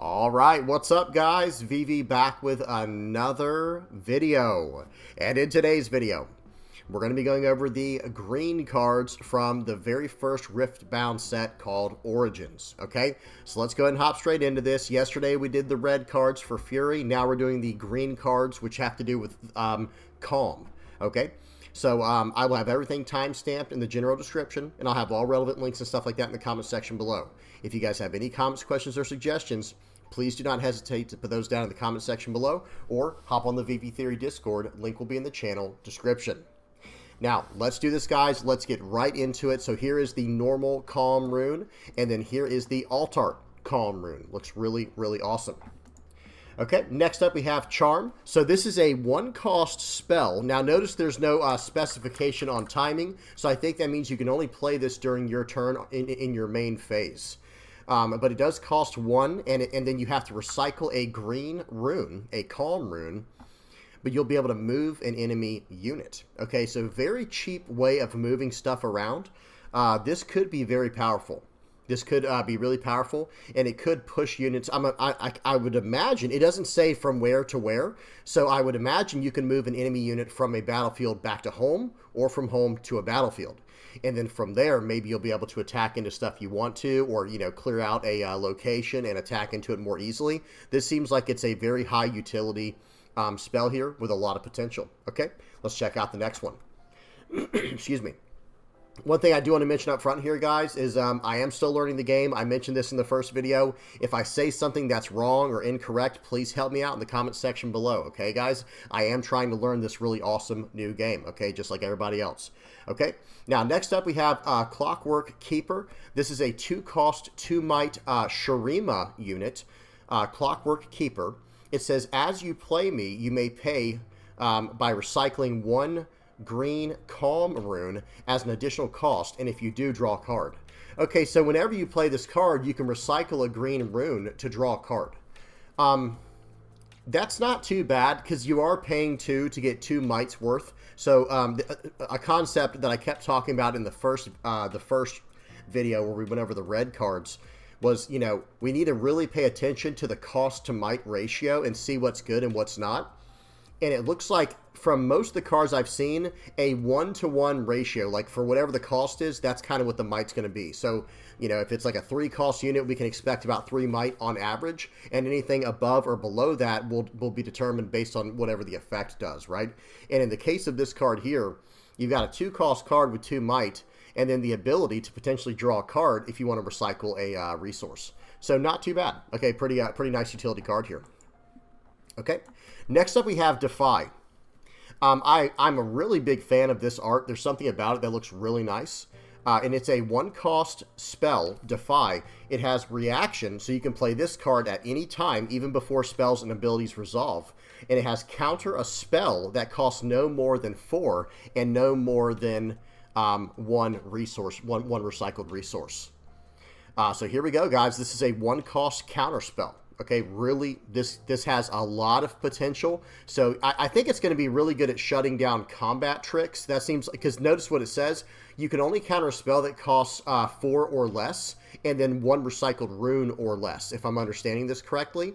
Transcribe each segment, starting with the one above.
All right, what's up guys? VV back with another video. And in today's video, we're going to be going over the green cards from the very first Riftbound set called Origins, okay? So let's go ahead and hop straight into this. Yesterday we did the red cards for Fury. Now we're doing the green cards, which have to do with Calm, okay? So I will have everything timestamped in the general description, and I'll have all relevant links and stuff like that in the comment section below. If you guys have any comments, questions, or suggestions, please do not hesitate to put those down in the comment section below, or hop on the VV Theory Discord. Link will be in the channel description. Now, let's do this, guys. Let's get right into it. So here is the normal Calm rune, and then here is the Alt-Art Calm rune. Looks really, really awesome. Okay, next up we have Charm. So this is a one-cost spell. Now notice there's no specification on timing, so I think that means you can only play this during your turn in your main phase. But it does cost one, and then you have to recycle a green rune, a Calm rune, but you'll be able to move an enemy unit. Okay, so very cheap way of moving stuff around. This could be very powerful. This could be really powerful, and it could push units. I would imagine, it doesn't say from where to where, so I would imagine you can move an enemy unit from a battlefield back to home, or from home to a battlefield. And then from there, maybe you'll be able to attack into stuff you want to, or, you know, clear out a location and attack into it more easily. This seems like it's a very high utility spell here with a lot of potential. Okay, let's check out the next one. Excuse me. One thing I do want to mention up front here, guys, is I am still learning the game. I mentioned this in the first video. If I say something that's wrong or incorrect, please help me out in the comment section below, okay, guys? I am trying to learn this really awesome new game, okay, just like everybody else. Okay, now next up we have Clockwork Keeper. This is a 2-cost, 2-might Shurima unit, Clockwork Keeper. It says, as you play me, you may pay by recycling one green Calm rune as an additional cost, and if you do, draw a card. Okay, so whenever you play this card, you can recycle a green rune to draw a card. That's not too bad, because you are paying 2 to get 2 mites worth. So a concept that I kept talking about in the first video where we went over the red cards was, you know, we need to really pay attention to the cost to might ratio and see what's good and what's not. And it looks like from most of the cards I've seen, a 1-to-1 ratio, like for whatever the cost is, that's kind of what the might's going to be. So, you know, if it's like a 3-cost unit, we can expect about 3 might on average, and anything above or below that will be determined based on whatever the effect does, right? And in the case of this card here, you've got a 2-cost card with 2 might, and then the ability to potentially draw a card if you want to recycle a resource. So not too bad. Okay, pretty nice utility card here. Okay, next up we have Defy. I'm a really big fan of this art. There's something about it that looks really nice. And it's a 1-cost spell, Defy. It has reaction, so you can play this card at any time, even before spells and abilities resolve. And it has counter a spell that costs no more than 4 and no more than one recycled resource. So here we go, guys. This is a 1-cost counter spell. Okay, really, this has a lot of potential. So I think it's going to be really good at shutting down combat tricks. That seems, because notice what it says. You can only counter a spell that costs 4 or less, and then 1 recycled rune or less, if I'm understanding this correctly.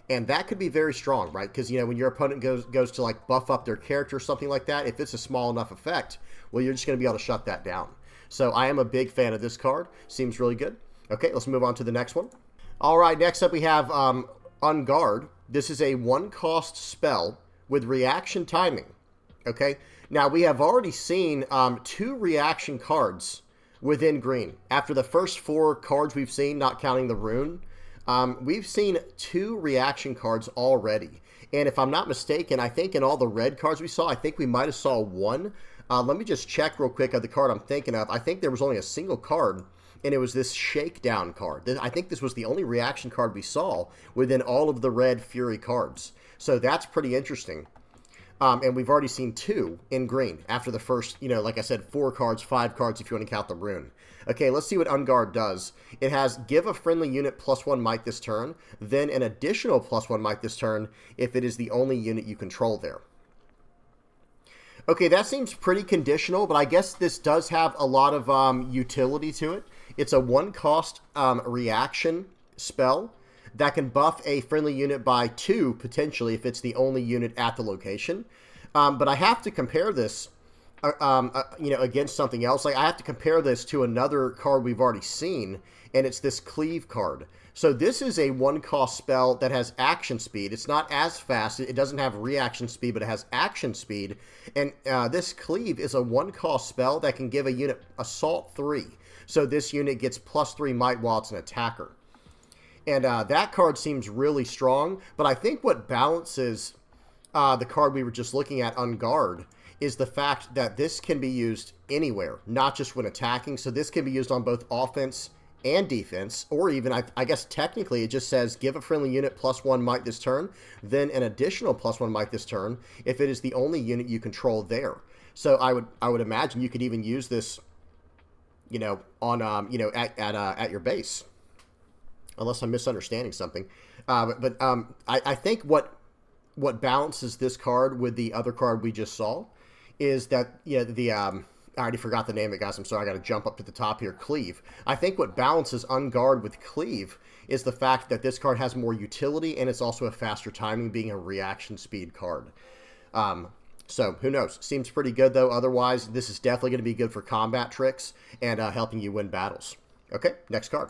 And that could be very strong, right? Because, you know, when your opponent goes to, like, buff up their character or something like that, if it's a small enough effect, well, you're just going to be able to shut that down. So I am a big fan of this card. Seems really good. Okay, let's move on to the next one. All right, next up we have On Guard. This is a 1-cost spell with reaction timing. Okay, now we have already seen 2 reaction cards within green. After the first 4 cards we've seen, not counting the rune, we've seen 2 reaction cards already. And if I'm not mistaken, I think in all the red cards we saw, I think we might have saw 1. Let me just check real quick of the card I'm thinking of. I think there was only a single card, and it was this Shakedown card. I think this was the only reaction card we saw within all of the red Fury cards. So that's pretty interesting. And we've already seen 2 in green after the first, you know, like I said, 4 cards, 5 cards if you want to count the rune. Okay, let's see what On Guard does. It has give a friendly unit +1 might this turn, then an additional +1 might this turn if it is the only unit you control there. Okay, that seems pretty conditional, but I guess this does have a lot of utility to it. It's a 1-cost reaction spell that can buff a friendly unit by 2, potentially, if it's the only unit at the location. But I have to compare this, against something else. Like, I have to compare this to another card we've already seen, and it's this Cleave card. So this is a 1-cost spell that has action speed. It's not as fast. It doesn't have reaction speed, but it has action speed. And this Cleave is a 1-cost spell that can give a unit Assault 3. So this unit gets +3 might while it's an attacker. And that card seems really strong. But I think what balances the card we were just looking at, Unguard, is the fact that this can be used anywhere, not just when attacking. So this can be used on both offense and defense, or even, I guess technically it just says give a friendly unit +1 might this turn, then an additional +1 might this turn if it is the only unit you control there. So I would imagine you could even use this, on at your base, unless I'm misunderstanding something. I think what balances this card with the other card we just saw is that I already forgot the name of it, guys. I'm sorry. I got to jump up to the top here. Cleave. I think what balances Unguard with Cleave is the fact that this card has more utility, and it's also a faster timing, being a reaction speed card. So, who knows? Seems pretty good, though. Otherwise, this is definitely going to be good for combat tricks and helping you win battles. Okay, next card.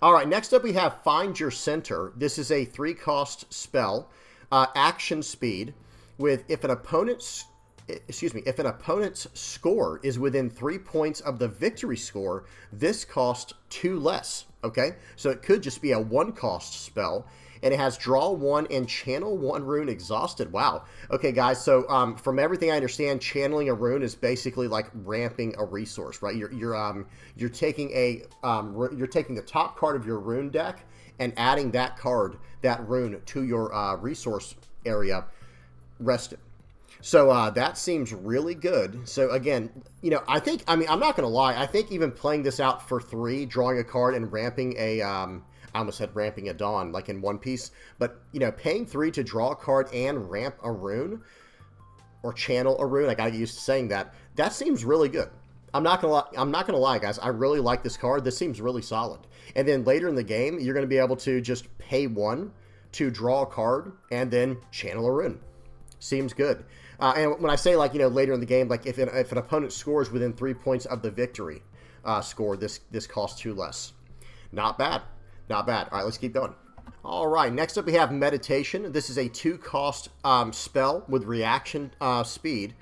All right, next up we have Find Your Center. This is a 3-cost spell, action speed, with if an opponent's score is within 3 points of the victory score, this costs 2 less, okay? So it could just be a 1-cost spell, and it has draw 1 and channel 1 rune exhausted. Wow. Okay, guys, so from everything I understand, channeling a rune is basically like ramping a resource, right? You're taking the top card of your rune deck and adding that rune to your resource area rested. So that seems really good. So again, I'm not going to lie. I think even playing this out for 3, drawing a card and ramping I almost said ramping a Dawn, like in One Piece. But, paying 3 to draw a card and ramp a rune, or channel a rune, I got used to saying that, that seems really good. I'm not gonna lie, guys. I really like this card. This seems really solid. And then later in the game, you're going to be able to just pay 1 to draw a card and then channel a rune. Seems good. And when I say, later in the game, if an opponent scores within 3 points of the victory score, this costs 2 less. Not bad. Not bad. All right, let's keep going. All right, next up we have Meditation. This is a 2-cost spell with reaction speed,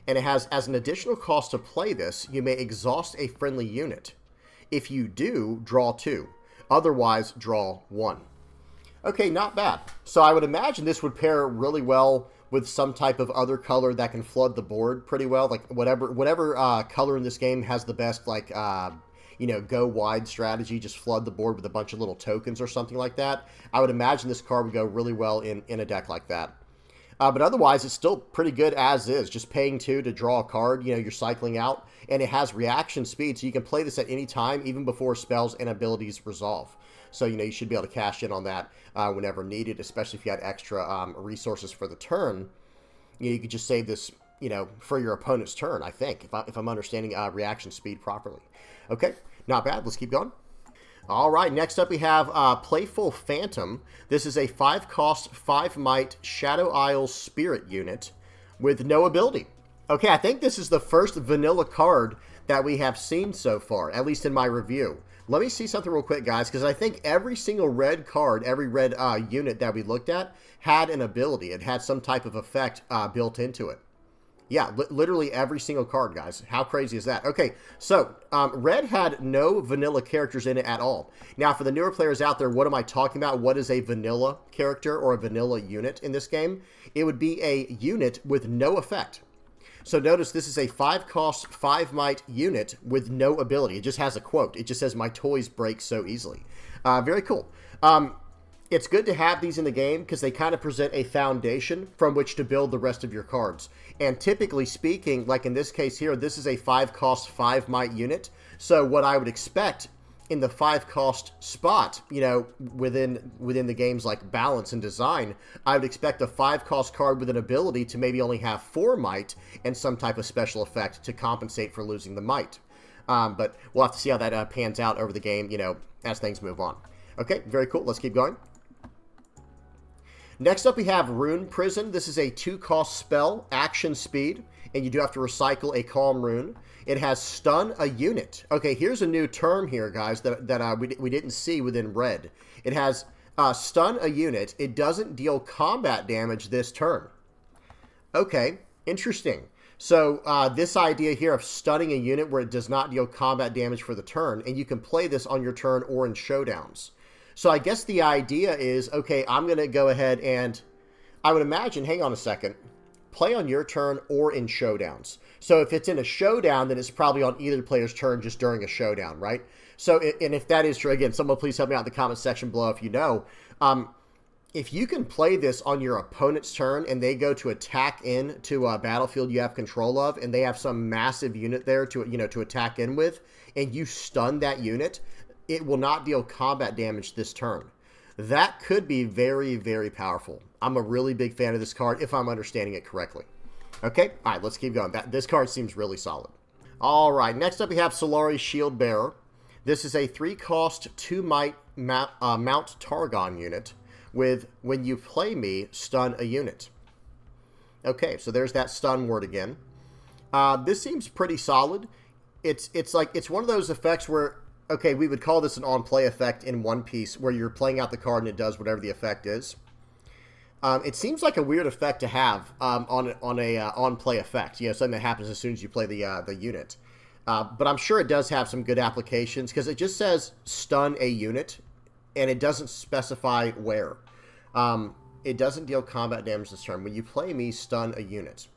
and it has, as an additional cost to play this, you may exhaust a friendly unit. If you do, draw 2. Otherwise, draw 1. Okay, not bad. So I would imagine this would pair really well with some type of other color that can flood the board pretty well. Like whatever color in this game has the best go wide strategy, just flood the board with a bunch of little tokens or something like that. I would imagine this card would go really well in a deck like that. But otherwise, it's still pretty good as is. Just paying 2 to draw a card, you're cycling out, and it has reaction speed, so you can play this at any time, even before spells and abilities resolve. So, you should be able to cash in on that whenever needed, especially if you had extra resources for the turn. You could just save this, for your opponent's turn, I think, if I'm understanding reaction speed properly. Okay, not bad. Let's keep going. All right, next up we have Playful Phantom. This is a 5-cost, 5-might Shadow Isles Spirit unit with no ability. Okay, I think this is the first vanilla card that we have seen so far, at least in my review. Let me see something real quick, guys, because I think every single red card, every red unit that we looked at had an ability. It had some type of effect built into it. Yeah, literally every single card, guys. How crazy is that? Okay, so red had no vanilla characters in it at all. Now, for the newer players out there, what am I talking about? What is a vanilla character or a vanilla unit in this game? It would be a unit with no effect. So notice this is a 5-cost, 5-might unit with no ability. It just has a quote. It just says, "My toys break so easily." Very cool. It's good to have these in the game because they kind of present a foundation from which to build the rest of your cards. And typically speaking, like in this case here, this is a 5-cost, 5-might unit. So what I would expect in the 5-cost spot, within the game's like balance and design, I would expect a 5-cost card with an ability to maybe only have 4 might and some type of special effect to compensate for losing the might. But we'll have to see how that pans out over the game, as things move on. Okay, very cool. Let's keep going. Next up, we have Rune Prison. This is a 2-cost spell, action speed, and you do have to recycle a Calm Rune. It has Stun a Unit. Okay, here's a new term here, guys, that we didn't see within Red. It has Stun a Unit. It doesn't deal combat damage this turn. Okay, interesting. So this idea here of stunning a unit where it does not deal combat damage for the turn, and you can play this on your turn or in showdowns. So I guess the idea is, okay, I'm going to go ahead and, I would imagine, hang on a second, play on your turn or in showdowns. So if it's in a showdown, then it's probably on either player's turn just during a showdown, right? So, and if that is true, again, someone please help me out in the comment section below if you know. If you can play this on your opponent's turn and they go to attack into a battlefield you have control of, and they have some massive unit there to attack in with, and you stun that unit, it will not deal combat damage this turn. That could be very, very powerful. I'm a really big fan of this card if I'm understanding it correctly. Okay, all right, let's keep going. This card seems really solid. All right, next up we have Solari Shield Bearer. This is a 3-cost, 2-might Mount Targon unit with, when you play me, stun a unit. Okay, so there's that stun word again. This seems pretty solid. It's one of those effects where, okay, we would call this an on-play effect in One Piece, where you're playing out the card and it does whatever the effect is. It seems like a weird effect to have on a on-play effect. You know, something that happens as soon as you play the unit. But I'm sure it does have some good applications, because it just says stun a unit, and it doesn't specify where. It doesn't deal combat damage this turn. When you play me, stun a unit.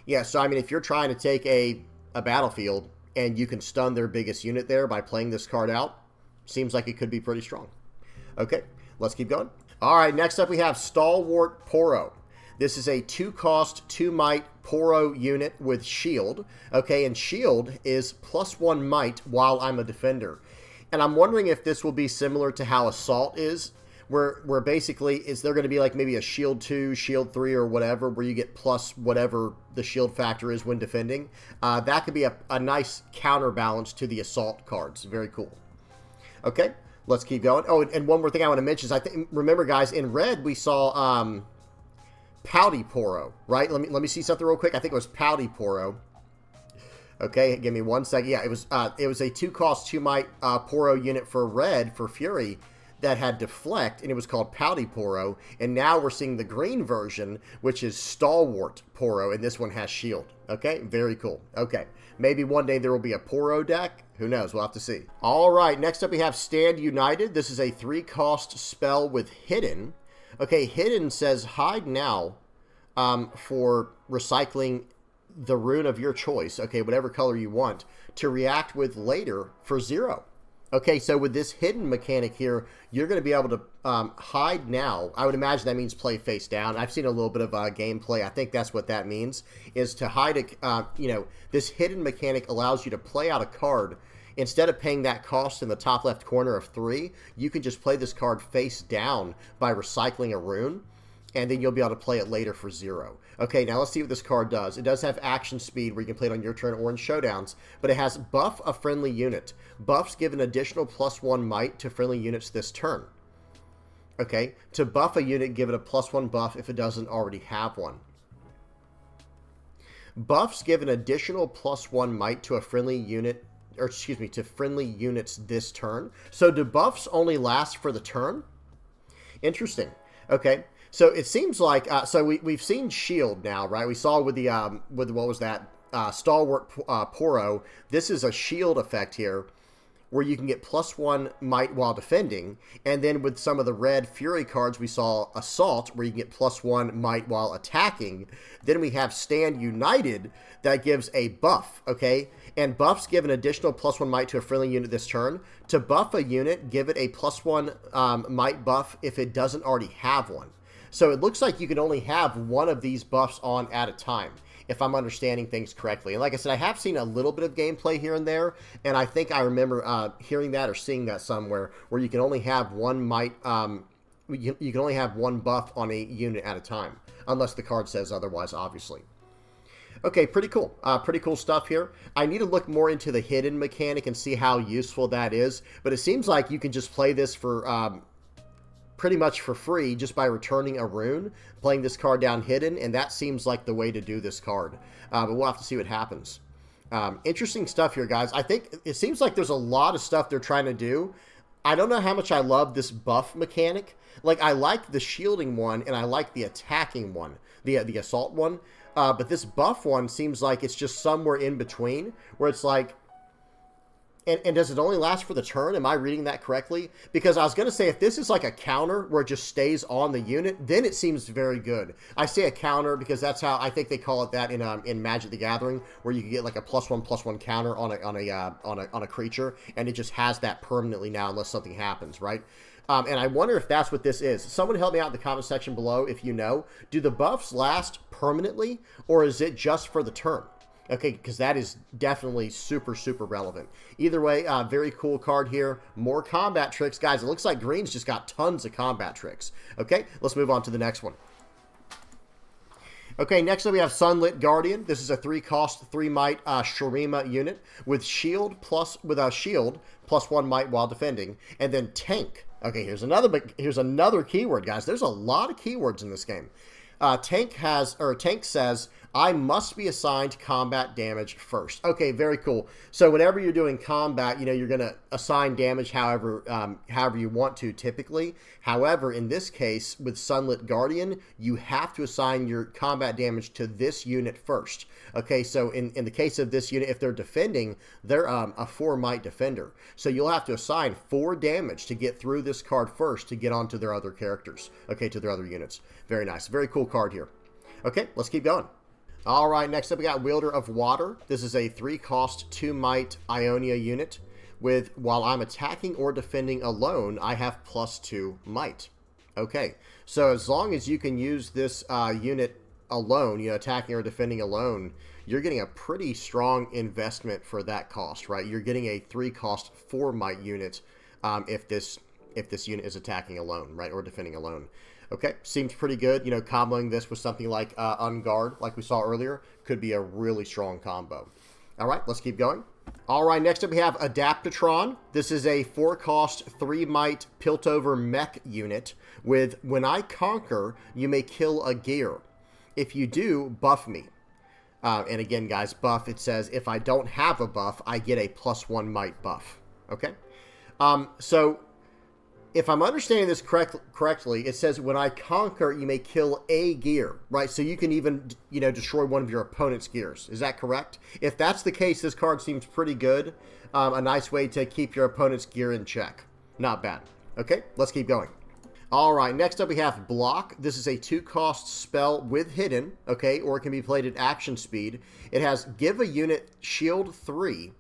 Yeah, so I mean, if you're trying to take a battlefield and you can stun their biggest unit there by playing this card out, seems like it could be pretty strong. Okay, let's keep going. All right, next up we have Stalwart Poro. This is a 2-cost, 2-might Poro unit with shield. Okay, and shield is +1 might while I'm a defender. And I'm wondering if this will be similar to how Assault is, where basically, is there going to be like maybe a shield 2, shield 3, or whatever, where you get plus whatever the shield factor is when defending. That could be a nice counterbalance to the Assault cards. Very cool. Okay, let's keep going. Oh, and one more thing I want to mention is, remember guys, in Red we saw Pouty Poro, right? Let me see something real quick. I think it was Pouty Poro. Okay, give me 1 second. Yeah, it was a 2-cost, 2-might Poro unit for Red, for Fury, that had Deflect, and it was called Pouty Poro. And now we're seeing the green version, which is Stalwart Poro, and this one has Shield. Okay, very cool. Okay, maybe one day there will be a Poro deck. Who knows? We'll have to see. All right, next up we have Stand United. This is a 3-cost spell with Hidden. Okay, Hidden says hide now for recycling the rune of your choice, okay, whatever color you want, to react with later for 0. Okay, so with this hidden mechanic here, you're going to be able to hide now. I would imagine that means play face down. I've seen a little bit of gameplay. I think that's what that means, is to hide this hidden mechanic allows you to play out a card. Instead of paying that cost in the top left corner of 3, you can just play this card face down by recycling a rune, and then you'll be able to play it later for 0. Okay, now let's see what this card does. It does have action speed where you can play it on your turn or in showdowns, but it has buff a friendly unit. Buffs give an additional +1 might to friendly units this turn. Okay, to buff a unit, give it a +1 buff if it doesn't already have one. Buffs give an additional +1 might to a friendly unit, or excuse me, to friendly units this turn. So do buffs only last for the turn? Interesting. Okay. So it seems like, so we've seen shield now, right? We saw with the, what was that? Stalwart Poro. This is a shield effect here where you can get +1 might while defending. And then with some of the red Fury cards, we saw Assault, where you can get +1 might while attacking. Then we have Stand United that gives a buff, okay? And buffs give an additional +1 might to a friendly unit this turn. To buff a unit, give it a +1 might buff if it doesn't already have one. So it looks like you can only have one of these buffs on at a time, if I'm understanding things correctly. And like I said, I have seen a little bit of gameplay here and there, and I think I remember hearing that or seeing that somewhere, where you can only have one might, you can only have one buff on a unit at a time, unless the card says otherwise, obviously. Okay, pretty cool. Pretty cool stuff here. I need to look more into the hidden mechanic and see how useful that is. But it seems like you can just play this for pretty much for free just by returning a rune, playing this card down hidden, and that seems like the way to do this card. But we'll have to see what happens. Interesting stuff here, guys. I think it seems like there's a lot of stuff they're trying to do. I don't know how much I love this buff mechanic. Like, I like the shielding one, and I like the attacking one, the assault one. But this buff one seems like it's just somewhere in between, where it's like, and does it only last for the turn? Am I reading that correctly? Because I was going to say, if this is like a counter where it just stays on the unit, then it seems very good. I say a counter because that's how I think they call it that in Magic the Gathering, where you can get like a +1/+1 counter on a creature, and it just has that permanently now unless something happens, right? And I wonder if that's what this is. Someone help me out in the comment section below if you know. Do the buffs last permanently, or is it just for the turn? Okay, because that is definitely super, super relevant. Either way, very cool card here. More combat tricks. Guys, it looks like green's just got tons of combat tricks. Okay, let's move on to the next one. Okay, next up we have Sunlit Guardian. This is a 3-cost, 3-might Shurima unit with shield +1 might while defending, and then tank. Okay, here's another keyword, guys. There's a lot of keywords in this game. Tank says, I must be assigned combat damage first. Okay, very cool. So whenever you're doing combat, you're going to assign damage however you want to typically. However, in this case, with Sunlit Guardian, you have to assign your combat damage to this unit first. Okay, so in the case of this unit, if they're defending, they're a 4-might defender. So you'll have to assign 4 damage to get through this card first to get onto their other characters. Okay, to their other units. Very nice. Very cool card here. Okay, let's keep going. All right, next up we got Wielder of Water. This is a 3-cost, 2-might Ionia unit with, while I'm attacking or defending alone, I have +2 might. Okay, so as long as you can use this unit alone, attacking or defending alone, you're getting a pretty strong investment for that cost, right? You're getting a 3-cost, 4-might unit if this unit is attacking alone, right, or defending alone. Okay, seems pretty good. Comboing this with something like Unguard, like we saw earlier, could be a really strong combo. All right, let's keep going. All right, next up we have Adaptatron. This is a 4-cost, 3-might Piltover mech unit with, when I conquer, you may kill a gear. If you do, buff me. And again, guys, buff, it says if I don't have a buff, I get a +1 might buff. Okay? So if I'm understanding this correctly, it says when I conquer, you may kill a gear, right? So you can even, destroy one of your opponent's gears. Is that correct? If that's the case, this card seems pretty good. A nice way to keep your opponent's gear in check. Not bad. Okay, let's keep going. All right, next up we have Block. This is a 2-cost spell with hidden, okay, or it can be played at action speed. It has give a unit shield 3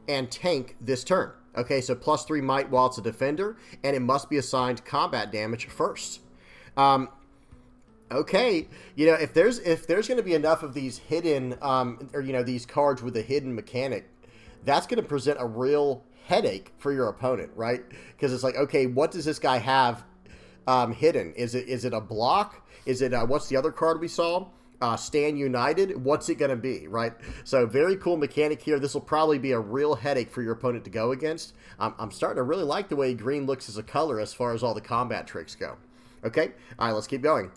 and tank this turn. Okay, so +3 might while it's a defender, and it must be assigned combat damage first. Okay, if there's going to be enough of these hidden, these cards with a hidden mechanic, that's going to present a real headache for your opponent, right? Because it's like, okay, what does this guy have hidden? Is it a block? Is it what's the other card we saw? Stand United, what's it going to be, right? So very cool mechanic here. This will probably be a real headache for your opponent to go against. I'm starting to really like the way green looks as a color as far as all the combat tricks go. Okay, all right, let's keep going.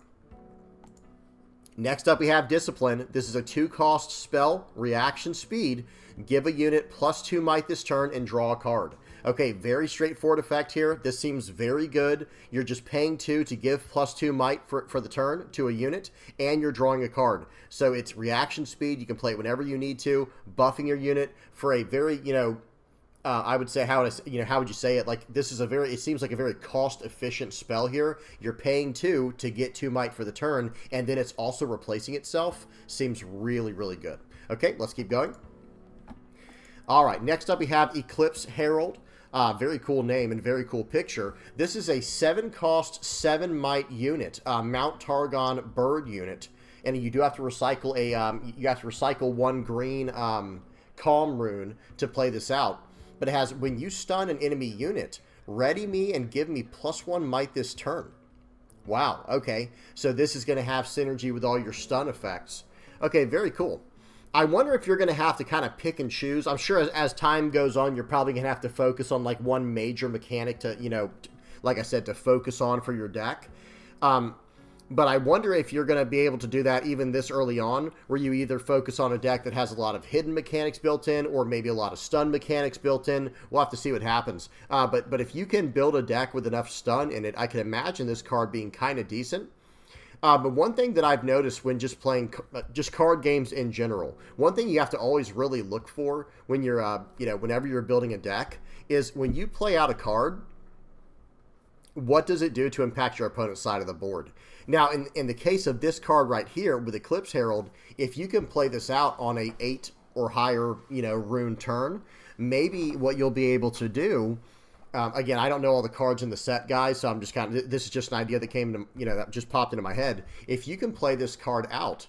Next up we have Discipline. This is a 2-cost spell, reaction speed. Give a unit +2 might this turn and draw a card. Okay, very straightforward effect here. This seems very good. You're just paying 2 to give +2 might for the turn to a unit, and you're drawing a card. So it's reaction speed. You can play it whenever you need to, buffing your unit for a very, I would say, how would you say it? Like, this is it seems like a very cost-efficient spell here. You're paying 2 to get 2 might for the turn, and then it's also replacing itself. Seems really, really good. Okay, let's keep going. All right, next up we have Eclipse Herald. Very cool name and very cool picture. This is a 7-cost, 7-might unit, Mount Targon bird unit, and you do have to recycle one green Calm rune to play this out. But it has, when you stun an enemy unit, ready me and give me +1 might this turn. Wow. Okay, so this is going to have synergy with all your stun effects. Okay, very cool. I wonder if you're going to have to kind of pick and choose. I'm sure as time goes on, you're probably going to have to focus on like one major mechanic to, like I said, to focus on for your deck. But I wonder if you're going to be able to do that even this early on, where you either focus on a deck that has a lot of hidden mechanics built in, or maybe a lot of stun mechanics built in. We'll have to see what happens. But if you can build a deck with enough stun in it, I can imagine this card being kind of decent. But one thing that I've noticed when just playing just card games in general, one thing you have to always really look for when you're, whenever you're building a deck, is when you play out a card, what does it do to impact your opponent's side of the board? Now, in the case of this card right here with Eclipse Herald, if you can play this out on a 8 or higher, rune turn, maybe what you'll be able to do. Again, I don't know all the cards in the set, guys, so I'm just this is just an idea that came to, that just popped into my head. If you can play this card out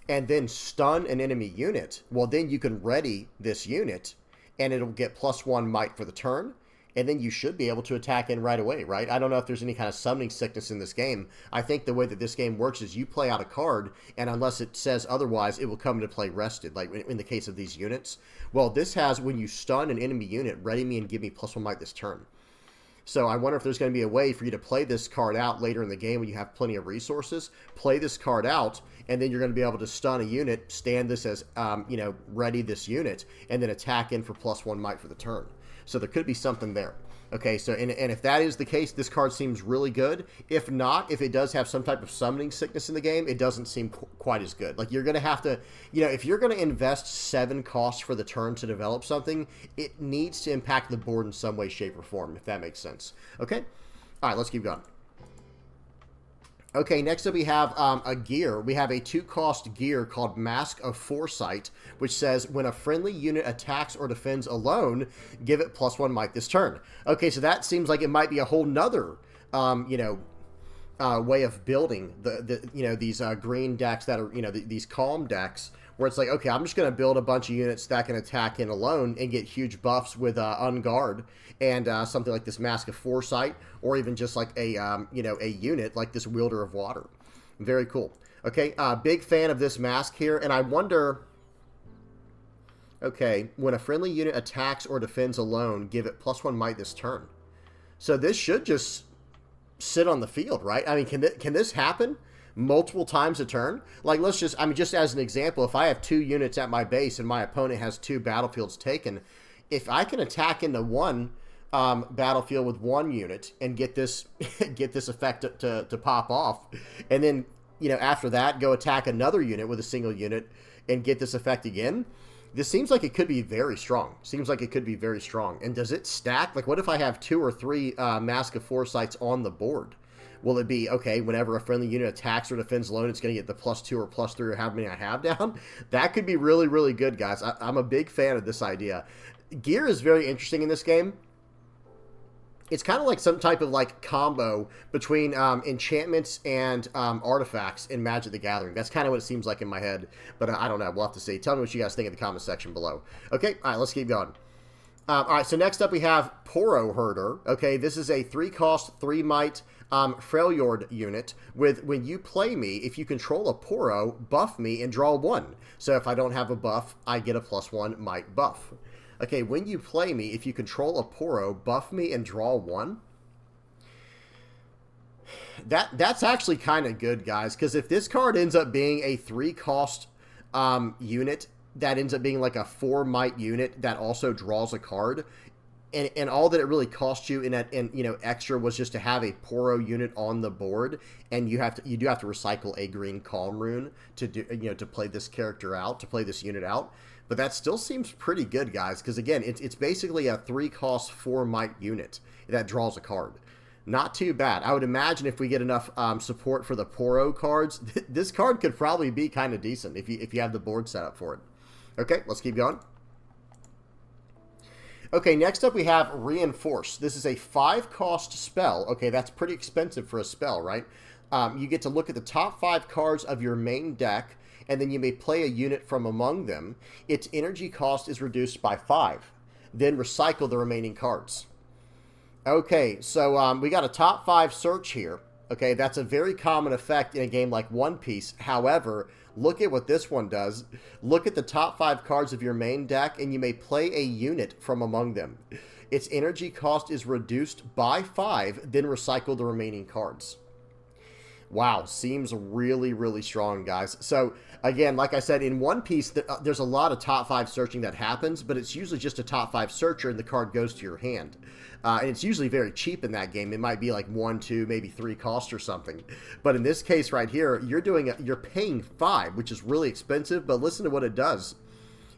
and then stun an enemy unit, well, then you can ready this unit and it'll get +1 might for the turn, and then you should be able to attack in right away, right? I don't know if there's any kind of summoning sickness in this game. I think the way that this game works is you play out a card, and unless it says otherwise, it will come into play rested, like in the case of these units. Well, this has, when you stun an enemy unit, ready me and give me +1 might this turn. So I wonder if there's going to be a way for you to play this card out later in the game when you have plenty of resources. Play this card out, and then you're going to be able to stun a unit, stand this as, ready this unit, and then attack in for +1 might for the turn. So there could be something there. Okay, so and if that is the case, this card seems really good. If not, if it does have some type of summoning sickness in the game, it doesn't seem quite as good. Like, you're going to have to, if you're going to invest 7 costs for the turn to develop something, it needs to impact the board in some way, shape, or form, if that makes sense. Okay? All right, let's keep going. Okay, next up we have a gear. We have a 2-cost gear called Mask of Foresight, which says when a friendly unit attacks or defends alone, give it +1 might this turn. Okay, so that seems like it might be a whole nother, way of building these green decks that are, these calm decks, where it's like, okay, I'm just going to build a bunch of units that can attack in alone and get huge buffs with Unguard and something like this Mask of Foresight, or even just like a unit like this Wielder of Water. Very cool. Okay, big fan of this mask here, and I wonder, okay, when a friendly unit attacks or defends alone, give it +1 might this turn. So this should just sit on the field, right? I mean, can this happen multiple times a turn? Like, let's just, just as an example, if I have 2 units at my base and my opponent has 2 battlefields taken, if I can attack into one battlefield with 1 unit and get this effect to pop off, and then after that go attack another unit with a single unit and get this effect again, this seems like it could be very strong. And does it stack? Like, what if I have 2 or 3 Mask of Foresights on the board? Will it be, okay, whenever a friendly unit attacks or defends alone, it's going to get the +2 or +3 or however many I have down? That could be really, really good, guys. I'm a big fan of this idea. Gear is very interesting in this game. It's kind of like some type of like combo between enchantments and artifacts in Magic the Gathering. That's kind of what it seems like in my head, but I don't know. We'll have to see. Tell me what you guys think in the comment section below. Okay, all right, let's keep going. All right, so next up we have Poro Herder. Okay, this is a 3-cost, 3 might Freljord unit with, when you play me, if you control a Poro, buff me and draw 1. So if I don't have a buff, I get a +1 might buff. Okay, when you play me, if you control a Poro, buff me and draw 1. That's actually kind of good, guys, because if this card ends up being a 3-cost unit that ends up being like a 4 might unit that also draws a card, and all that it really cost you in that, extra was just to have a Poro unit on the board, and you do have to recycle a green Calm Rune to do, to play this character out, to play this unit out. But that still seems pretty good, guys, because again, it's basically a 3-cost, 4 might unit that draws a card. Not too bad. I would imagine if we get enough support for the Poro cards, this card could probably be kind of decent if you have the board set up for it. Okay, let's keep going. Okay, next up we have Reinforce. This is a 5-cost spell. Okay, that's pretty expensive for a spell, right? You get to look at the top 5 cards of your main deck, and then you may play a unit from among them. Its energy cost is reduced by 5. Then recycle the remaining cards. Okay, so we got a top 5 search here. Okay, that's a very common effect in a game like One Piece. However, look at what this one does. Look at the top 5 cards of your main deck, and you may play a unit from among them. Its energy cost is reduced by 5, then recycle the remaining cards. Wow, seems really, really strong, guys. So, again, like I said, in One Piece, there's a lot of top 5 searching that happens, but it's usually just a top 5 searcher and the card goes to your hand. And it's usually very cheap in that game. It might be like 1, 2, maybe 3 cost or something. But in this case right here, you're paying 5, which is really expensive, but listen to what it does.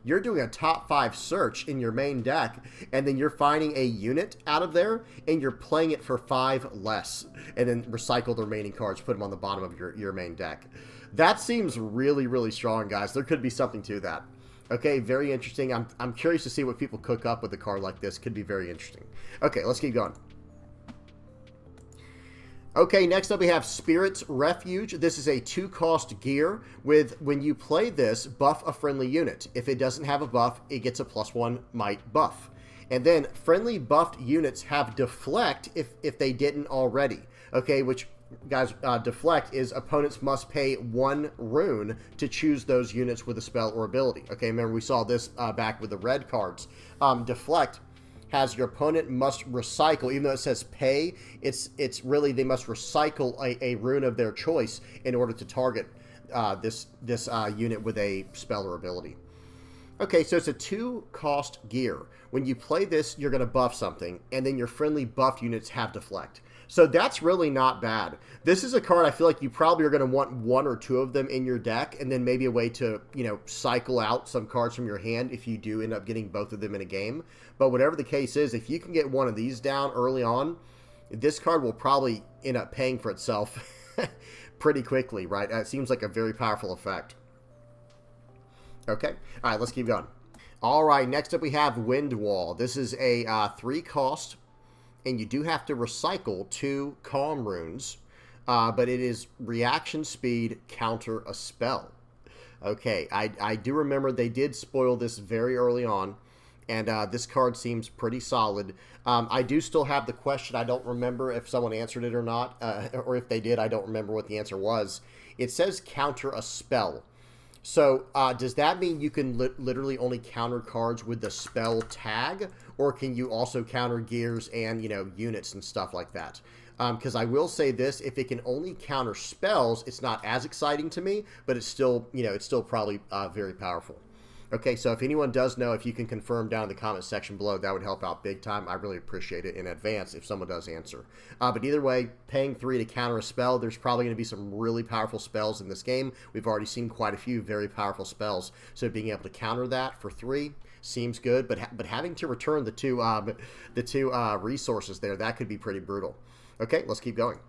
You're doing a top 5 search in your main deck, and then you're finding a unit out of there, and you're playing it for 5 less, and then recycle the remaining cards, put them on the bottom of your main deck. That seems really, really strong, guys. There could be something to that. Okay, very interesting. I'm curious to see what people cook up with a card like this. Could be very interesting. Okay, let's keep going. Okay, next up we have Spirit's Refuge. This is a 2-cost gear with, when you play this, buff a friendly unit. If it doesn't have a buff, it gets a +1 might buff. And then friendly buffed units have deflect if they didn't already. Okay, which, guys, deflect is opponents must pay 1 rune to choose those units with a spell or ability. Okay, remember we saw this back with the red cards. Deflect has your opponent must recycle, even though it says pay, it's really they must recycle a rune of their choice in order to target this unit with a spell or ability. Okay, so it's a 2-cost gear. When you play this, you're going to buff something, and then your friendly buffed units have deflect. So that's really not bad. This is a card I feel like you probably are going to want 1 or 2 of them in your deck, and then maybe a way to, you know, cycle out some cards from your hand if you do end up getting both of them in a game. But whatever the case is, if you can get one of these down early on, this card will probably end up paying for itself pretty quickly, right? It seems like a very powerful effect. Okay, all right, let's keep going. All right, next up we have Wind Wall. This is a 3-cost, and you do have to recycle 2 Calm runes, but it is reaction speed, counter a spell. Okay, I do remember they did spoil this very early on, and this card seems pretty solid. I do still have the question. I don't remember if someone answered it or not, or if they did, I don't remember what the answer was. It says counter a spell. So, does that mean you can literally only counter cards with the spell tag, or can you also counter gears and, you know, units and stuff like that? Because I will say this, if it can only counter spells, it's not as exciting to me, but it's still, you know, it's still probably very powerful. Okay, so if anyone does know, if you can confirm down in the comment section below, that would help out big time. I really appreciate it in advance if someone does answer. But either way, paying 3 to counter a spell, there's probably going to be some really powerful spells in this game. We've already seen quite a few very powerful spells. So being able to counter that for 3 seems good, but having to return the two resources there, that could be pretty brutal. Okay, let's keep going.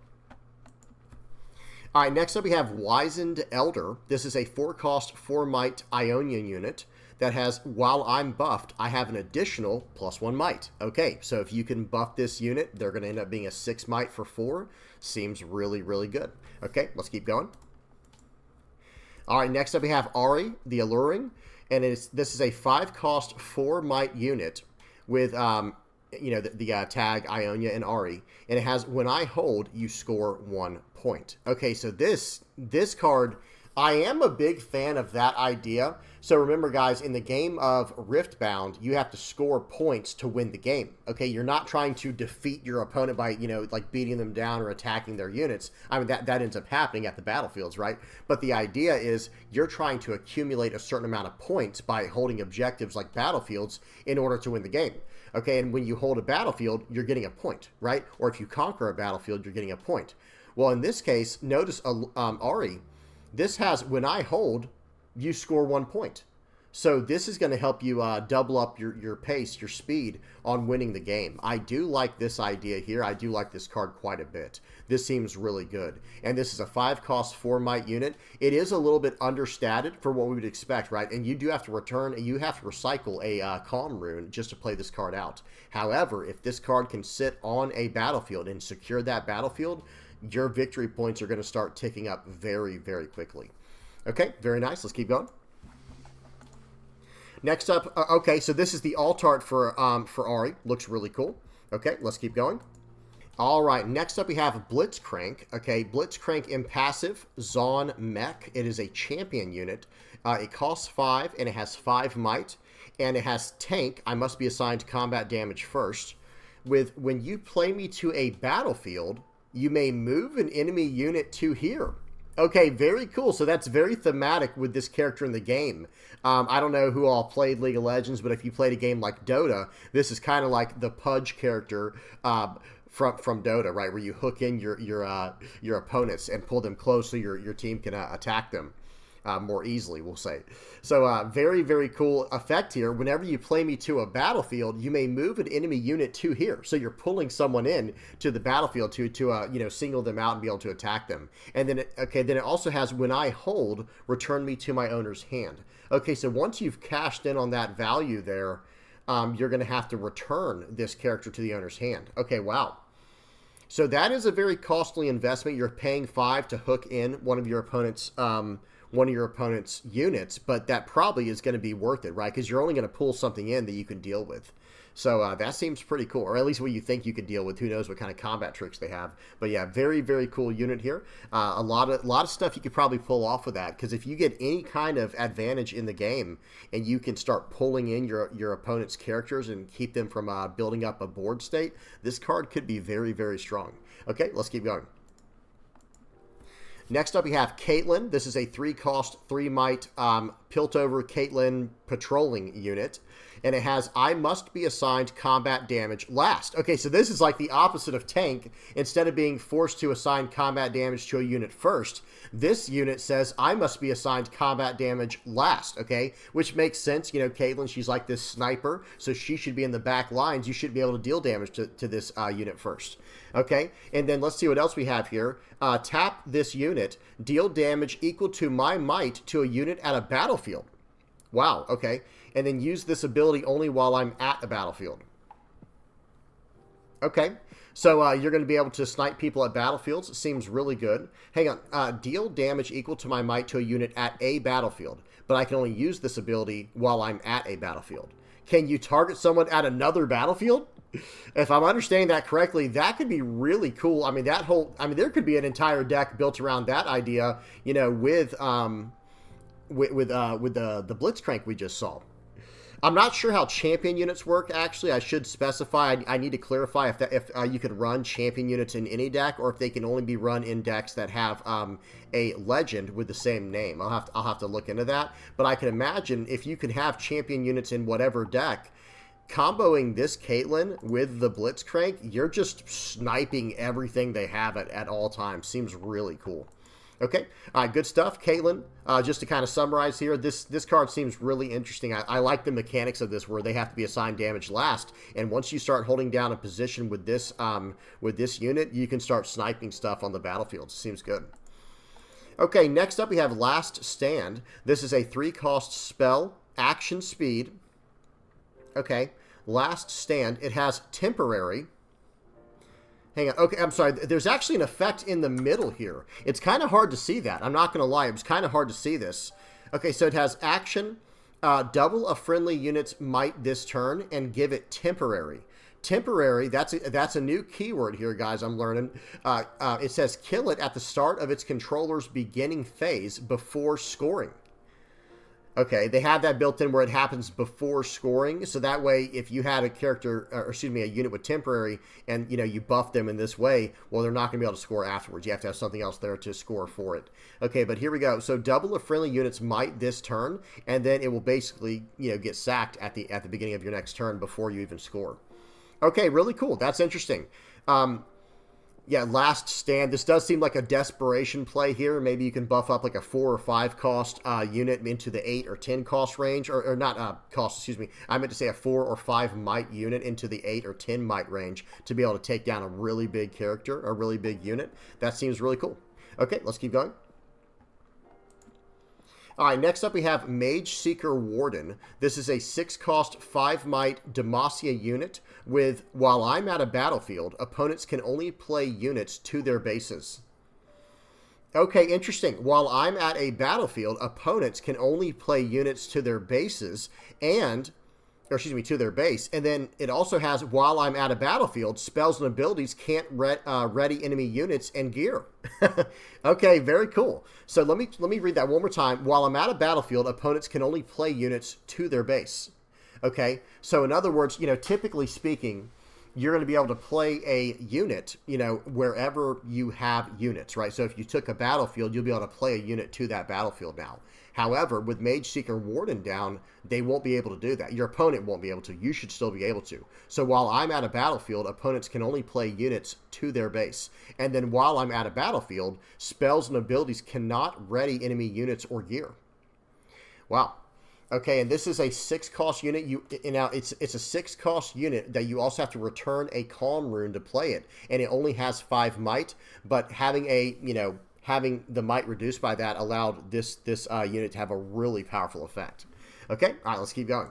All right, next up we have Wizened Elder. This is a 4-cost, 4-might Ionian unit that has, while I'm buffed, I have an additional +1 might. Okay, so if you can buff this unit, they're going to end up being a 6 might for 4. Seems really, really good. Okay, let's keep going. All right, next up we have Ari, the Alluring, and this is a 5-cost, 4-might unit with you know, the tag Ionia and Ari, and it has, when I hold, you score 1 point. Okay, so this card, I am a big fan of that idea. So remember, guys, in the game of Riftbound, you have to score points to win the game. Okay, you're not trying to defeat your opponent by, you know, like beating them down or attacking their units. I mean, that ends up happening at the battlefields, right? But the idea is you're trying to accumulate a certain amount of points by holding objectives like battlefields in order to win the game. Okay, and when you hold a battlefield, you're getting a point, right? Or if you conquer a battlefield, you're getting a point. Well, in this case, notice Ari, this has, when I hold, you score 1 point. So this is going to help you double up your pace, your speed on winning the game. I do like this idea here. I do like this card quite a bit. This seems really good. And this is a 5-cost, 4-might unit. It is a little bit understated for what we would expect, right? And you do have to recycle a Calm rune just to play this card out. However, if this card can sit on a battlefield and secure that battlefield, your victory points are going to start ticking up very, very quickly. Okay, very nice. Let's keep going. Next up, okay, so this is the alt art for Ari. Looks really cool. Okay, let's keep going. All right, next up we have Blitzcrank. Okay, Blitzcrank Impassive Zon Mech. It is a champion unit. It costs 5 and it has 5 might. And it has tank. I must be assigned combat damage first. With when you play me to a battlefield, you may move an enemy unit to here. Okay, very cool. So that's very thematic with this character in the game. I don't know who all played League of Legends, but if you played a game like Dota, this is kind of like the Pudge character from Dota, right? Where you hook in your opponents and pull them close so your team can attack them more easily, we'll say. So very, very cool effect here. Whenever you play me to a battlefield, you may move an enemy unit to here. So you're pulling someone in to the battlefield to single them out and be able to attack them. And then it also has when I hold, return me to my owner's hand. Okay, so once you've cashed in on that value there, you're going to have to return this character to the owner's hand. Okay, wow. So that is a very costly investment. You're paying 5 to hook in one of your opponent's units, but that probably is going to be worth it, right? Because you're only going to pull something in that you can deal with. So that seems pretty cool, or at least what you think you could deal with. Who knows what kind of combat tricks they have? But yeah, very, very cool unit here. A lot of stuff you could probably pull off with that, because if you get any kind of advantage in the game and you can start pulling in your opponent's characters and keep them from building up a board state, this card could be very, very strong. Okay, let's keep going. Next up, we have Caitlyn. This is a 3-cost, 3-might Piltover Caitlyn patrolling unit. And it has, I must be assigned combat damage last. Okay, so this is like the opposite of tank. Instead of being forced to assign combat damage to a unit first, this unit says, I must be assigned combat damage last, okay? Which makes sense. You know, Caitlyn, she's like this sniper, so she should be in the back lines. You should be able to deal damage to this unit first. Okay, and then let's see what else we have here. Tap this unit, deal damage equal to my might to a unit at a battlefield. Wow, okay. And then use this ability only while I'm at a battlefield. Okay, so you're going to be able to snipe people at battlefields. It seems really good. Hang on, deal damage equal to my might to a unit at a battlefield, but I can only use this ability while I'm at a battlefield. Can you target someone at another battlefield? If I'm understanding that correctly, that could be really cool. I mean, there could be an entire deck built around that idea, you know, with the Blitzcrank we just saw. I'm not sure how champion units work, actually. I should specify. I need to clarify if you could run champion units in any deck, or if they can only be run in decks that have a legend with the same name. I'll have to look into that. But I can imagine if you could have champion units in whatever deck, comboing this Caitlyn with the Blitzcrank, you're just sniping everything they have at all times. Seems really cool. Okay, all right, good stuff. Caitlyn, just to kind of summarize here, this card seems really interesting. I like the mechanics of this where they have to be assigned damage last, and once you start holding down a position with this unit, you can start sniping stuff on the battlefield. Seems good. Okay, next up we have Last Stand. This is a 3-cost spell, action speed. Okay, Last Stand. It has temporary. Hang on. Okay, I'm sorry. There's actually an effect in the middle here. It's kind of hard to see that. I'm not going to lie. It was kind of hard to see this. Okay, so it has action, double a friendly unit's might this turn, and give it temporary. Temporary, that's a new keyword here, guys, I'm learning. It says kill it at the start of its controller's beginning phase before scoring. Okay, they have that built in where it happens before scoring, so that way if you had a character, or excuse me, a unit with temporary, and you buff them in this way, well, they're not going to be able to score afterwards. You have to have something else there to score for it. Okay, but here we go. So double a friendly unit's might this turn, and then it will basically get sacked at the beginning of your next turn before you even score. Okay, really cool. That's interesting. Yeah, Last Stand. This does seem like a desperation play here. Maybe you can buff up like a 4 or 5 cost unit into the 8 or 10 cost range, or not cost, excuse me. I meant to say a 4 or 5 might unit into the 8 or 10 might range to be able to take down a really big character, a really big unit. That seems really cool. Okay, let's keep going. All right, next up we have Mage Seeker Warden. This is a 6-cost, 5-might Demacia unit with, while I'm at a battlefield, opponents can only play units to their bases. Okay, interesting. While I'm at a battlefield, opponents can only play units to their bases, and or excuse me, to their base. And then it also has, while I'm at a battlefield, spells and abilities can't ready enemy units and gear. Okay, very cool. So let me read that one more time. While I'm at a battlefield, opponents can only play units to their base. Okay, so in other words, typically speaking, you're going to be able to play a unit, wherever you have units, right? So if you took a battlefield, you'll be able to play a unit to that battlefield now. However, with Mage Seeker Warden down, they won't be able to do that. Your opponent won't be able to. You should still be able to. So while I'm at a battlefield, opponents can only play units to their base. And then while I'm at a battlefield, spells and abilities cannot ready enemy units or gear. Wow. Okay, and this is a 6-cost unit. Now it's a 6-cost unit that you also have to return a Calm Rune to play it, and it only has 5 might. But having having the might reduced by that allowed this unit to have a really powerful effect. Okay, all right, let's keep going.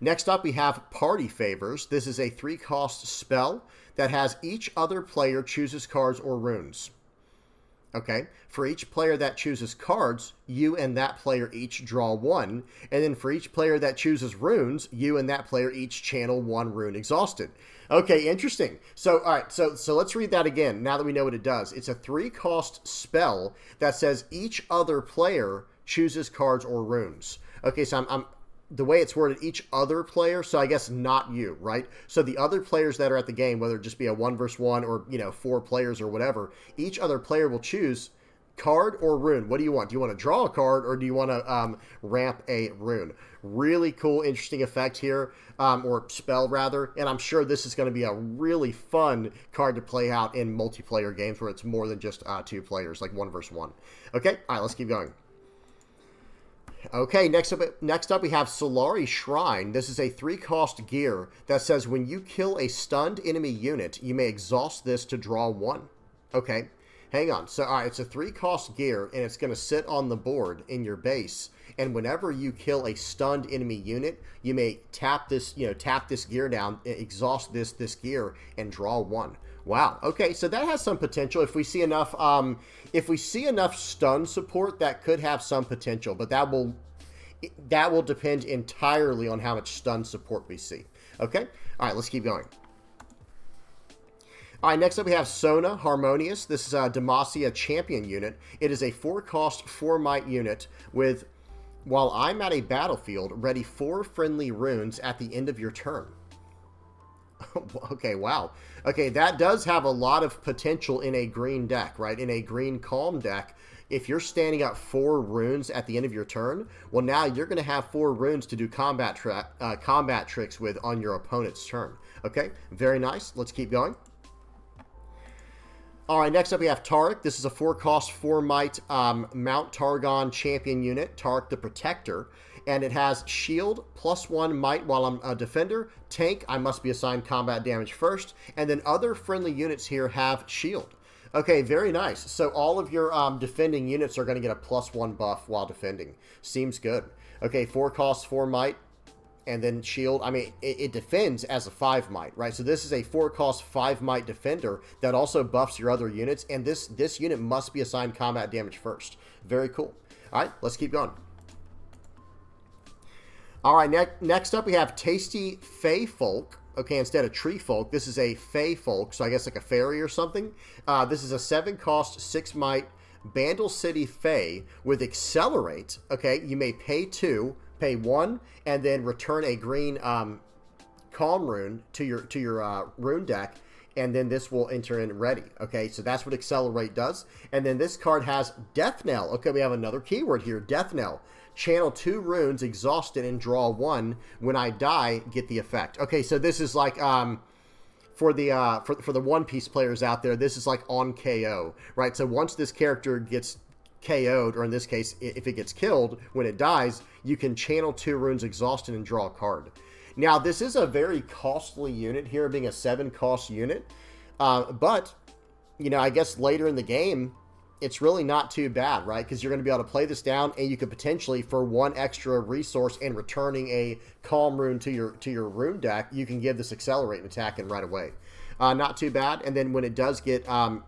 Next up, we have Party Favors. This is a 3-cost spell that has each other player chooses cards or runes. Okay, for each player that chooses cards, you and that player each draw 1. And then for each player that chooses runes, you and that player each channel 1 rune exhausted. Okay, interesting. So, all right, so let's read that again now that we know what it does. It's a 3-cost spell that says each other player chooses cards or runes. Okay, so I'm the way it's worded, each other player, so I guess not you, right? So the other players that are at the game, whether it just be a 1v1 or 4 players or whatever, each other player will choose card or rune. What do you want? Do you want to draw a card, or do you want to ramp a rune? Really cool, interesting effect here, or spell rather, and I'm sure this is going to be a really fun card to play out in multiplayer games where it's more than just 2 players, like 1v1. Okay, all right, let's keep going. Okay, next up we have Solari Shrine. This is a 3-cost gear that says when you kill a stunned enemy unit, you may exhaust this to draw 1. Okay, hang on. So, all right, it's a 3-cost gear, and it's going to sit on the board in your base. And whenever you kill a stunned enemy unit, you may tap this gear down, exhaust this gear, and draw 1. Wow. Okay, so that has some potential. If we see enough, stun support, that could have some potential. But that will depend entirely on how much stun support we see. Okay. All right. Let's keep going. All right. Next up, we have Sona Harmonious. This is a Demacia champion unit. It is a 4-cost 4 might unit with, while I'm at a battlefield, ready 4 friendly runes at the end of your turn. Okay, wow. Okay, that does have a lot of potential in a green deck, right? In a green calm deck, if you're standing up 4 runes at the end of your turn, well, now you're going to have 4 runes to do combat tricks with on your opponent's turn. Okay, very nice. Let's keep going. All right, next up we have Taric. This is a 4-cost 4 might Mount Targon champion unit, Taric the Protector. And it has shield, +1 might while I'm a defender. Tank, I must be assigned combat damage first. And then other friendly units here have shield. Okay, very nice. So all of your defending units are going to get a +1 buff while defending. Seems good. Okay, 4-cost 4 might. And then shield, I mean, it defends as a 5 might, right? So this is a 4-cost 5 might defender that also buffs your other units. And this unit must be assigned combat damage first. Very cool. All right, let's keep going. All right, next up we have Tasty Fey Folk. Okay, instead of Tree Folk, this is a Fey Folk, so I guess like a fairy or something. This is a 7-cost 6 might Bandle City Fey with Accelerate. Okay, you may pay 2, pay 1, and then return a green Calm Rune to your rune deck, and then this will enter in ready. Okay, so that's what Accelerate does. And then this card has Death Knell. Okay, we have another keyword here, Death Knell. Channel 2 runes, exhaust it, and draw 1. When I die, get the effect. Okay, so this is like for the One Piece players out there, this is like on KO, right? So once this character gets KO'd, or in this case, if it gets killed, when it dies, you can channel 2 runes, exhaust it, and draw a card. Now, this is a very costly unit here, being a 7-cost unit, but I guess later in the game, it's really not too bad, right? Because you're going to be able to play this down, and you could potentially, for 1 extra resource and returning a Calm Rune to your rune deck, you can give this Accelerate and attack it right away. Not too bad. And then when it does get, when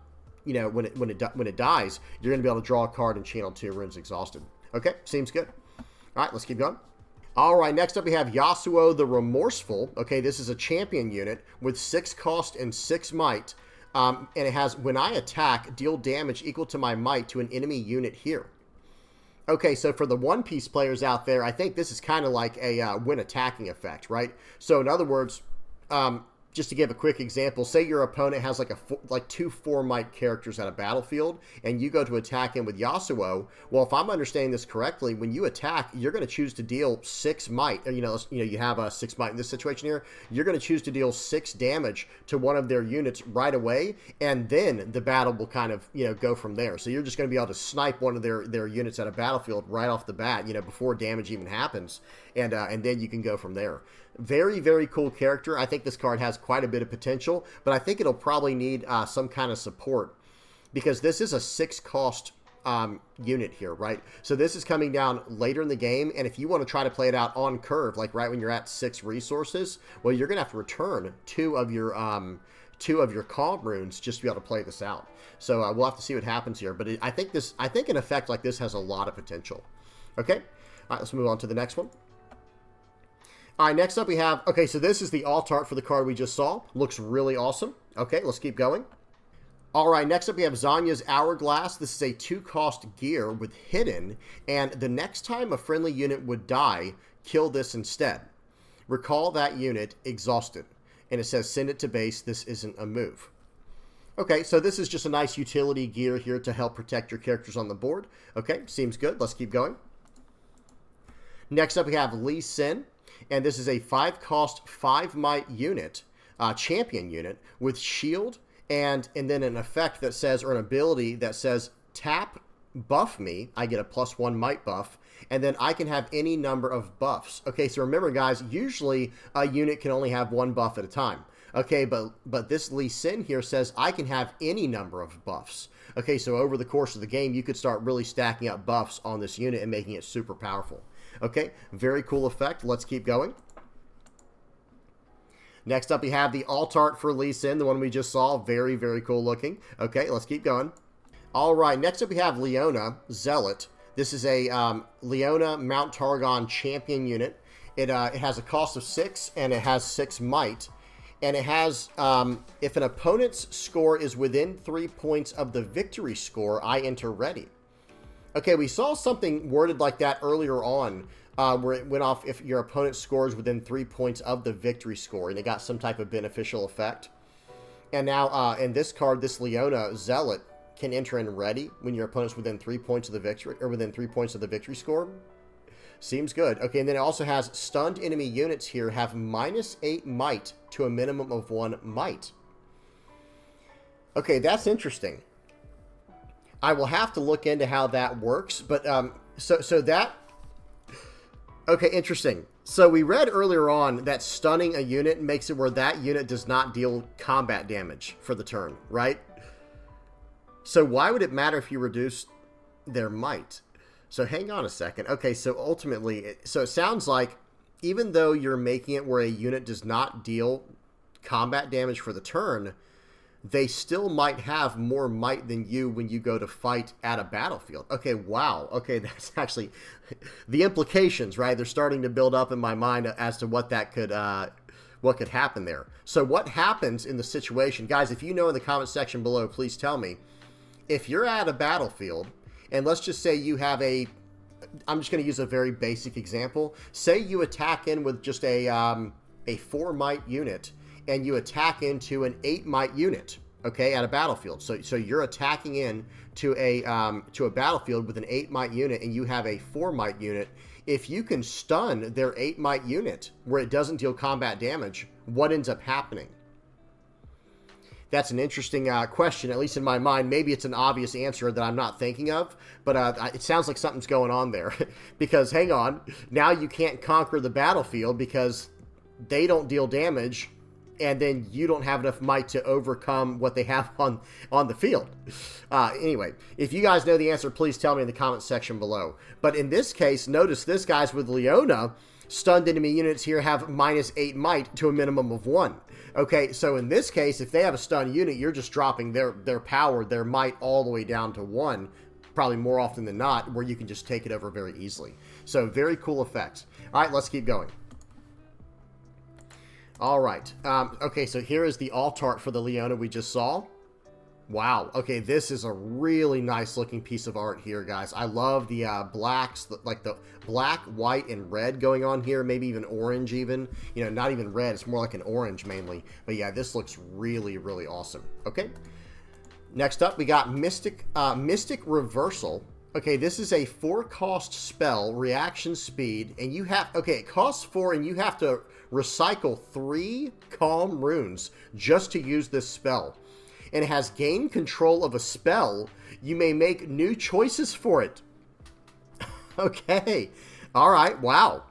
it dies, you're going to be able to draw a card and channel 2 runes exhausted. Okay, seems good. All right, let's keep going. All right, next up we have Yasuo the Remorseful. Okay, this is a champion unit with 6 cost and 6 might. And it has, when I attack, deal damage equal to my might to an enemy unit here. Okay, so for the One Piece players out there, I think this is kind of like a when attacking effect, right? So in other words, just to give a quick example, say your opponent has like 2 4-might characters at a battlefield, and you go to attack him with Yasuo. Well, if I'm understanding this correctly, when you attack, you're going to choose to deal 6 might. You have a 6 might in this situation here. You're going to choose to deal 6 damage to one of their units right away, and then the battle will kind of go from there. So you're just going to be able to snipe one of their units at a battlefield right off the bat, before damage even happens, and then you can go from there. Very, very cool character. I think this card has quite a bit of potential, but I think it'll probably need some kind of support because this is a 6 cost unit here, right? So this is coming down later in the game, and if you want to try to play it out on curve, like right when you're at 6 resources, well, you're going to have to return 2 of your calm runes just to be able to play this out. So we'll have to see what happens here, but I think an effect like this has a lot of potential. Okay, all right, let's move on to the next one. All right, next up we have, okay, so this is the alt art for the card we just saw. Looks really awesome. Okay, let's keep going. All right, next up we have Zanya's Hourglass. This is a 2-cost gear with Hidden, and the next time a friendly unit would die, kill this instead. Recall that unit exhausted. And it says send it to base. This isn't a move. Okay, so this is just a nice utility gear here to help protect your characters on the board. Okay, seems good. Let's keep going. Next up we have Lee Sin. And this is a 5-cost, 5-might unit, champion unit, with shield, and then an effect that says, or an ability that says, tap, buff me. I get a +1 might buff, and then I can have any number of buffs. Okay, so remember, guys, usually a unit can only have 1 buff at a time. Okay, but this Lee Sin here says I can have any number of buffs. Okay, so over the course of the game, you could start really stacking up buffs on this unit and making it super powerful. Okay, very cool effect. Let's keep going. Next up, we have the alt art for Lee Sin, the one we just saw. Very, very cool looking. Okay, let's keep going. All right, next up we have Leona, Zealot. This is a Leona Mount Targon champion unit. It has a cost of 6, and it has 6 might. And it has, if an opponent's score is within 3 points of the victory score, I enter ready. Okay, we saw something worded like that earlier on, where it went off if your opponent scores within 3 points of the victory score, and it got some type of beneficial effect. And now, in this card, this Leona Zealot can enter in ready when your opponent's within 3 points of the victory, or within 3 points of the victory score. Seems good. Okay, and then it also has stunned enemy units here have -8 might to a minimum of 1 might. Okay, that's interesting. I will have to look into how that works, but so that, okay, interesting. So we read earlier on that stunning a unit makes it where that unit does not deal combat damage for the turn, right? So why would it matter if you reduce their might? So hang on a second. Okay, so ultimately, so it sounds like even though you're making it where a unit does not deal combat damage for the turn, they still might have more might than you when you go to fight at a battlefield. Okay, wow. Okay, that's actually the implications, right? They're starting to build up in my mind as to what could happen there. So what happens in the situation, guys? If you know in the comment section below, please tell me. If you're at a battlefield, and let's just say you have I'm just going to use a very basic example. Say you attack in with just a 4 might unit, and you attack into an 8 might unit, okay, at a battlefield. So you're attacking in to a battlefield with an 8 might unit, and you have a 4 might unit. If you can stun their 8 might unit where it doesn't deal combat damage, what ends up happening? That's an interesting question, at least in my mind. Maybe it's an obvious answer that I'm not thinking of, but it sounds like something's going on there. Because, hang on, now you can't conquer the battlefield because they don't deal damage, and then you don't have enough might to overcome what they have on the field. Anyway, if you guys know the answer, please tell me in the comment section below. But in this case, notice this, guys, with Leona, stunned enemy units here have -8 might to a minimum of 1. Okay, so in this case, if they have a stun unit, you're just dropping their power, their might, all the way down to 1. probably more often than not, where you can just take it over very easily. So very cool effects. All right, let's keep going. All right. Okay, so here is the alt art for the Leona we just saw. Wow. Okay, this is a really nice looking piece of art here, guys. I love the blacks, like the black, white, and red going on here. Maybe even orange even. You know, not even red. It's more like an orange mainly. But yeah, this looks really, really awesome. Okay. Next up, we got Mystic Reversal. Okay, this is a 4-cost spell, reaction speed, and you have, okay, it costs 4 and you have to recycle 3 calm runes just to use this spell. And it has gain control of a spell. You may make new choices for it. Okay. All right. Wow.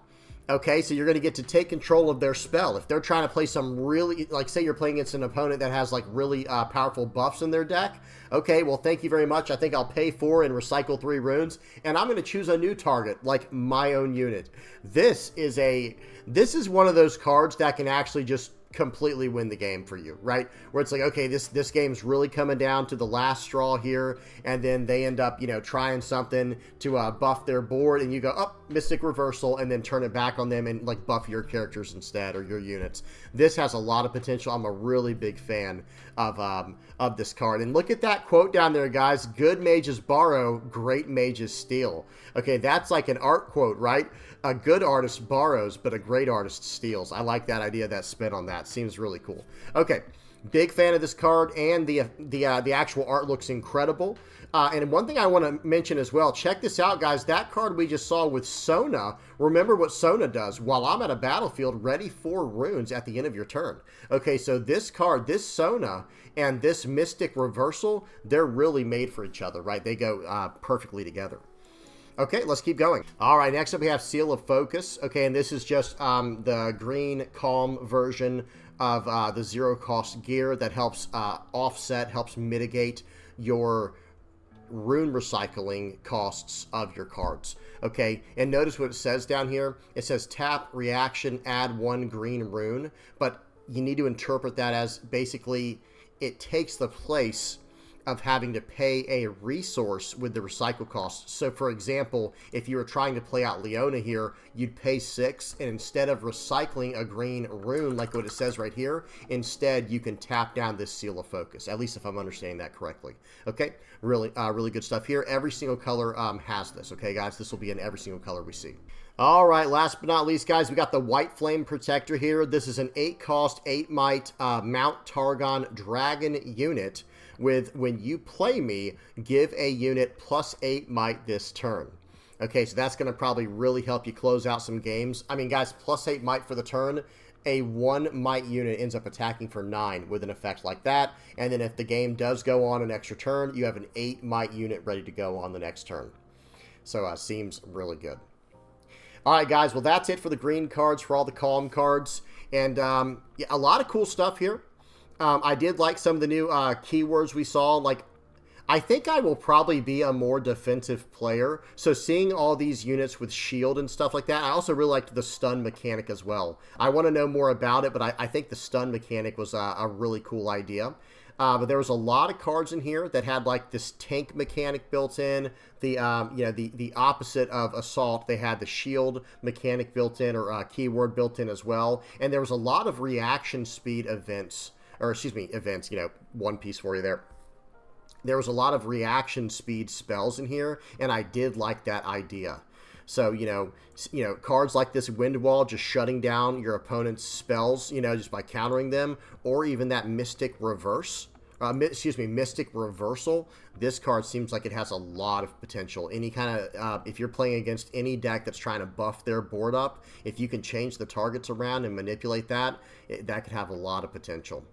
Okay, so you're going to get to take control of their spell. If they're trying to play some really, like say you're playing against an opponent that has like really powerful buffs in their deck. Okay, well, thank you very much. I think I'll pay 4 and recycle 3 runes. And I'm going to choose a new target, like my own unit. This is one of those cards that can actually just completely win the game for you, right? Where it's like, okay, this game's really coming down to the last straw here, and then they end up, you know, trying something to buff their board, and you go, oh, Mystic Reversal, and then turn it back on them and like buff your characters instead, or your units. This has a lot of potential. I'm a really big fan of this card. And look at that quote down there, guys. Good mages borrow, great mages steal. Okay, that's like an art quote, right? A good artist borrows, but a great artist steals. I like that idea, that spin on that. Seems really cool. Okay, big fan of this card, and the actual art looks incredible. And one thing I want to mention as well, check this out, guys. That card we just saw with Sona, remember what Sona does. While I'm at a battlefield, ready 4 runes at the end of your turn. Okay, so this card, this Sona, and this Mystic Reversal, they're really made for each other, right? They go perfectly together. Okay, let's keep going. All right, next up we have Seal of Focus. Okay, and this is just the green calm version of the 0-cost gear that helps offset, helps mitigate your rune recycling costs of your cards. Okay, and notice what it says down here. It says tap, reaction, add 1 green rune, but you need to interpret that as basically it takes the place of having to pay a resource with the recycle costs. So for example, if you were trying to play out Leona here, you'd pay 6, and instead of recycling a green rune like what it says right here, instead you can tap down this Seal of Focus, at least if I'm understanding that correctly. Okay, really good stuff here. Every single color has this. Okay guys, this will be in every single color we see. All right, last but not least, guys, we got the White Flame Protector here. This is an 8-cost, 8 might Mount Targon Dragon unit with, when you play me, give a unit +8 might this turn. Okay, so that's going to probably really help you close out some games. I mean, guys, +8 might for the turn. A 1 might unit ends up attacking for 9 with an effect like that. And then if the game does go on an extra turn, you have an 8 might unit ready to go on the next turn. So seems really good. All right, guys, well, that's it for the green cards, for all the calm cards. And yeah, a lot of cool stuff here. I did like some of the new keywords we saw. Like, I think I will probably be a more defensive player. So seeing all these units with shield and stuff like that, I also really liked the stun mechanic as well. I want to know more about it, but I think the stun mechanic was a really cool idea. But there was a lot of cards in here that had like this tank mechanic built in. The you know, the opposite of assault, they had the shield mechanic built in, or keyword built in as well. And there was a lot of reaction speed events. Or excuse me, events, you know, one piece for you there. There was a lot of reaction speed spells in here, and I did like that idea. So, you know, cards like this Wind Wall, just shutting down your opponent's spells, you know, just by countering them, or even that Mystic Reverse, Mystic Reversal. This card seems like it has a lot of potential. Any kind of, if you're playing against any deck that's trying to buff their board up, if you can change the targets around and manipulate that, that could have a lot of potential.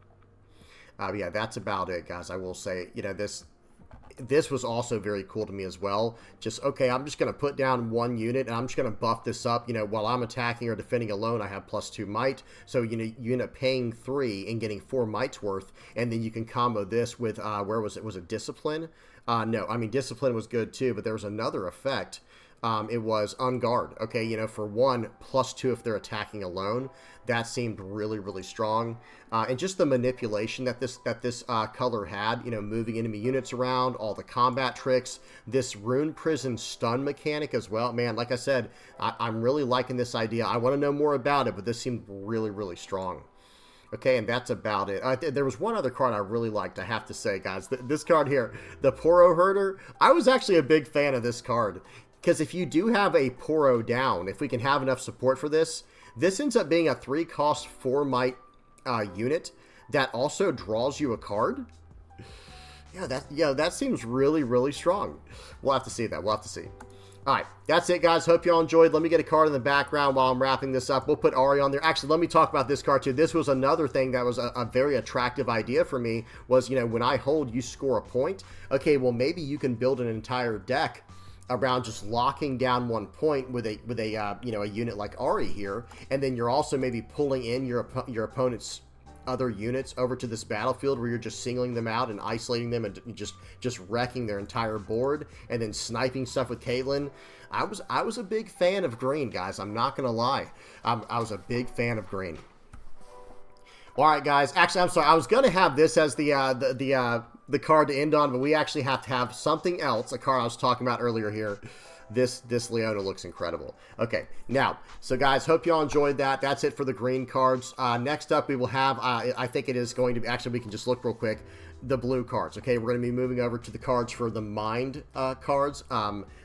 Yeah, that's about it, guys. I will say, you know, this was also very cool to me as well. Just, okay, I'm just going to put down 1 unit, and I'm just going to buff this up. You know, while I'm attacking or defending alone, I have +2 might. So, you know, you end up paying 3 and getting 4 mights worth, and then you can combo this with, where was it? Was it Discipline? No, I mean, Discipline was good too, but there was another effect. it was Unguard. Okay, you know, for 1, +2 if they're attacking alone. That seemed really, really strong. And just the manipulation that this color had, you know, moving enemy units around, all the combat tricks, this Rune Prison stun mechanic as well. Man, like I said, I'm really liking this idea. I want to know more about it, but this seemed really, really strong. Okay, and that's about it. There was one other card I really liked, I have to say, guys. This card here, the Poro Herder. I was actually a big fan of this card. Because if you do have a Poro down, if we can have enough support for this, this ends up being a 3-cost, 4-might unit that also draws you a card. Yeah, that seems really, really strong. We'll have to see that. We'll have to see. All right, that's it, guys. Hope y'all enjoyed. Let me get a card in the background while I'm wrapping this up. We'll put Ari on there. Actually, let me talk about this card, too. This was another thing that was a very attractive idea for me was, you know, when I hold, you score a point. Okay, well, maybe you can build an entire deck around just locking down 1 point with a you know, a unit like Ari here, and then you're also maybe pulling in your opponent's other units over to this battlefield where you're just singling them out and isolating them and just wrecking their entire board and then sniping stuff with Caitlyn. I was a big fan of green, guys. I'm not gonna lie. I was a big fan of green. All right, guys. Actually, I'm sorry. I was gonna have this as the card to end on, but we actually have to have something else. A card I was talking about earlier here. This Leona looks incredible. Okay, now, so guys, hope y'all enjoyed that. That's it for the green cards. Next up, we will have, I think it is going to be, actually, we can just look real quick, the blue cards. Okay, we're going to be moving over to the cards for the Mind cards.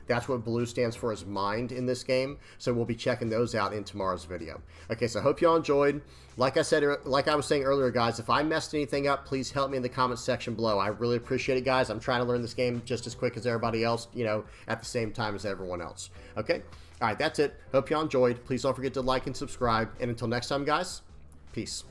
That's what blue stands for, is Mind in this game. So we'll be checking those out in tomorrow's video. Okay, so I hope y'all enjoyed. Like I said, like I was saying earlier, guys, if I messed anything up, please help me in the comments section below. I really appreciate it, guys. I'm trying to learn this game just as quick as everybody else, you know, at the same time as everyone else. Okay? All right, that's it. Hope y'all enjoyed. Please don't forget to like and subscribe. And until next time, guys, peace.